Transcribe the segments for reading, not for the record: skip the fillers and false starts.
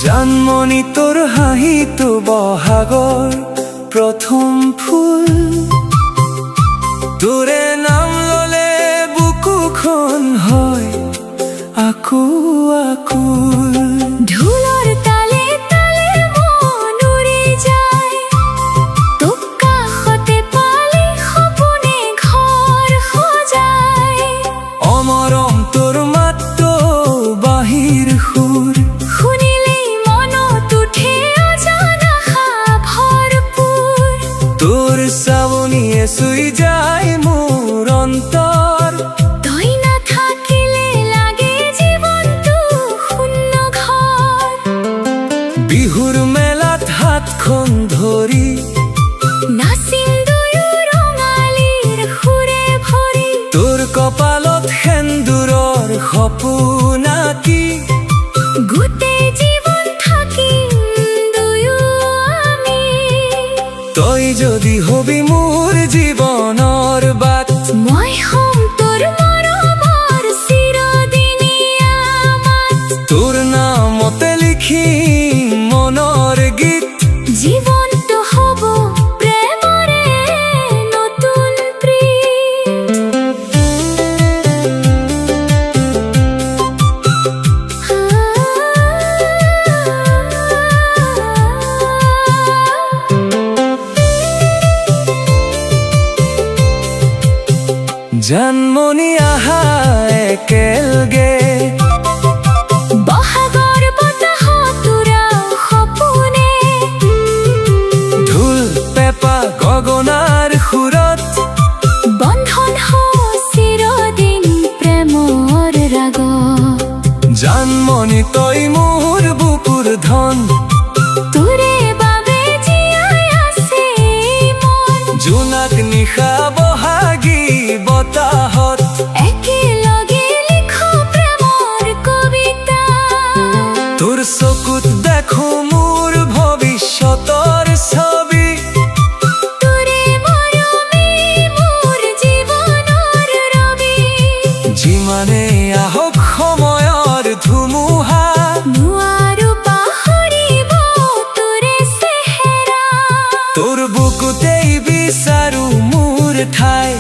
জানমনি তোৰ হাঁহিত বহাগৰ প্ৰথম ফুল, তোৰে নাম ললে বুকুখন হয় আকুল আকুল। ঢোলৰ তালে তালে মন উৰি যায়, তোক কাষতে পালে সপোনে ঘৰ সজায়। অমৰম তোৰ মাতটো বাহিৰ সুৰ, শুনিলেই মনত উঠে অজান আশা ভৰপূৰ। তোৰ চাৱনিয়ে চুই যায় মোৰ অন্তৰ, তই নাথাকিলে লাগে জীৱনটো শূন্য ঘৰ। বিহুৰ মেলাত হাতখন ধৰি নাচিম দুয়ো ৰঙালীৰ সুৰে ভৰি। তোৰ কপালত সেন্দুৰৰ সপোন আঁকি, গোটেই জীৱন থাকিম দুয়ো আমি। তই যদি হবি মোৰ জীৱনৰ বাট, মই হ'ম তোৰ মৰমৰ চিৰদিনীয়া মাত। তোৰ নামতে লিখিম মনৰ গীত, জীৱনটো হ'ব প্ৰেমৰে নতুন জানমনি আহা একেলগে, বহাগৰ বতাহত উৰাও সপোনে। ঢোল পেঁপা গগনাৰ সুৰত, বন্ধন হয় চিৰদিন প্ৰেমৰ ৰাগত। জানমনি তই মোৰ বুকুৰ ধন, তোৰে বাবে জীয়াই আছে মন। জোনাক নিশা বহাগী বতাহত, একেলগে লিখো প্ৰেমৰ কবিতা। তোৰ চকুত দেখো মোৰ ভৱিষ্যতৰ ছবি, তোৰে মৰমে মোৰ জীৱনৰ ৰবি। যিমানে আহক সময়ৰ ধুমুহা, নোৱাৰো পাহৰিব তোৰে চেহেৰা। তোৰ বুকুতেই বিচাৰো মোৰ ঠাই,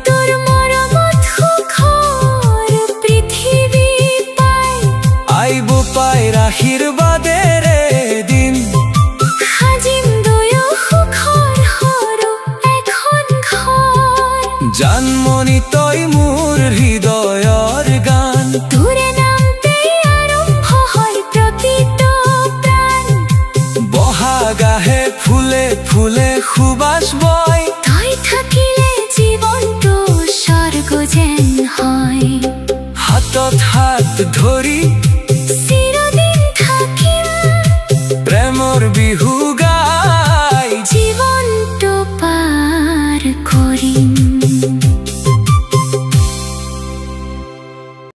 তোৰ মৰমত সুখৰ পৃথিৱী পাই। আইব পাইৰ আশীৰ্বাদেৰে দিন, সাজিম দুয়ো সুখৰ সৰু এখন ঘৰ। জানমনি তই মোৰ হৃদয়ৰ গান, তোৰে নামতেই আৰম্ভ হয় প্ৰতিটো প্ৰাণ। বহাগ আহে ফুলে ফুলে সুবাস বয়।